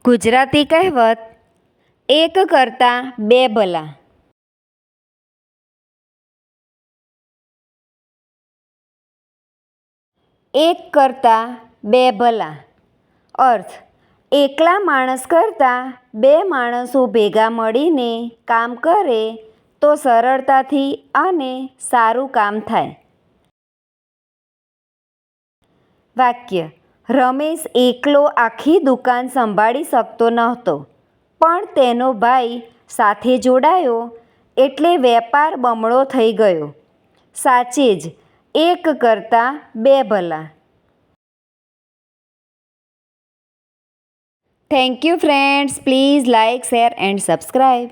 ગુજરાતી કહેવત એક કરતાં બે ભલા. એક કરતાં બે ભલા અર્થ એકલા માણસ કરતાં બે માણસો ભેગા મળીને કામ કરે તો સરળતાથી અને સારું કામ થાય. વાક્ય: રમેશ એકલો આખી દુકાન સંભાળી શકતો નહોતો, પણ તેનો ભાઈ સાથે જોડાયો એટલે વેપાર બમણો થઈ ગયો. સાચે જ એક કરતાં બે ભલા. Thank you friends. Please like, share and subscribe.